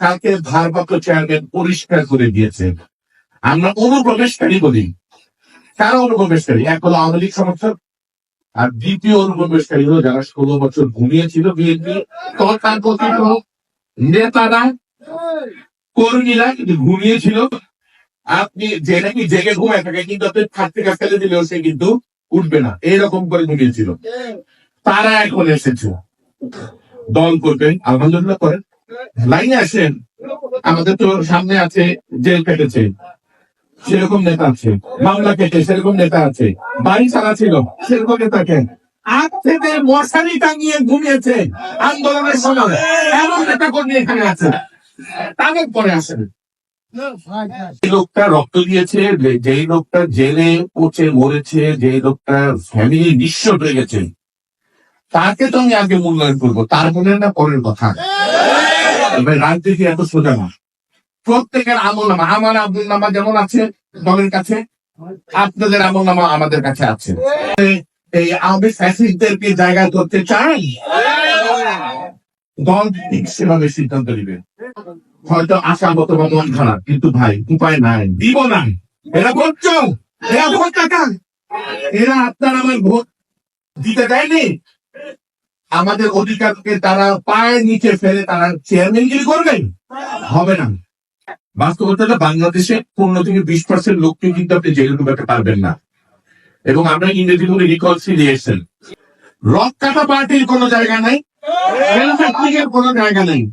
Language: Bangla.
কালকে ভারপ্রাপ্ত চেয়ারম্যান পরিষ্কার করে দিয়েছেন, আমরা অনুপ্রবেশকারী বলি। কারা অনুপ্রবেশকারী? এক হলো আওয়ামী লীগ সমর্থক, আর দ্বিতীয় অনুপ্রবেশকারী হলো যারা 16 বছর ঘুমিয়েছিল বিএনপি তথাকথিত নেতারা, কর্মীরা কিন্তু ঘুমিয়েছিল। আপনি যে নাকি জেগে ঘুমায় থাকে, কিন্তু আপনি থাকতে কাজ ফেলে দিলেও সে কিন্তু উঠবে না, এরকম করে ঘুমিয়েছিল। তারা এখন এসেছে, দল করবেন, আলহামদুলিল্লাহ করেন, লাইনে আসেন। আমাদের তো সামনে আছে জেল কেটেছে, সেরকম নেতা আছে, মামলা কেটে সেরকম নেতা আছে, বাড়ি ছাড়া ছিল সেরকম নেতা কেন? আগ থেকে মশারি টাঙিয়ে ঘুমিয়েছে আন্দোলনের সময়, এমন নেতা কর্মী এখানে আছে, তাদের পরে আসেন। যে লোকটা রক্ত দিয়েছে, যেই লোকটা জেলে পচে মরেছে, যেই লোকটা ফ্যামিলি নিঃস্ব হয়ে গেছে, তাকে তো আমি আগে মূল্যায়ন করবো, তার মনে না পরের কথা। এবার রাজনীতি এত সোজা না। প্রত্যেকের আমল নামা, আমার আমল নামা যেমন আছে দলের কাছে, আপনাদের আমল নামা আমাদের কাছে আছে। এই আওয়ামী ফ্যাসিস্টদেরকে জায়গা করতে চাই, দল ঠিক সেভাবে সিদ্ধান্ত নিবে। হয়তো আশাগত বা মন খারাপ, কিন্তু ভাই উপায় নাই, দিব না। এরা ভোট, এরা ভোট টাকা, এরা আপনার আমার ভোট দিতে দেয়নি। আমাদের অধিকারকে তারা পায়ের নিচে ফেলে তারা চেয়ারম্যানগিরি করবেন, হবে না। বাস্তবতা বাংলাদেশে 15 থেকে 20% লোককে কিন্তু আপনি জেলে ঢুকাতে পারবেন না। এবং আমরা ইংরেজি বলি রিকনসিলিয়েশন। রক কাটা পার্টির কোনো জায়গা নাই, কোনো জায়গা নেই।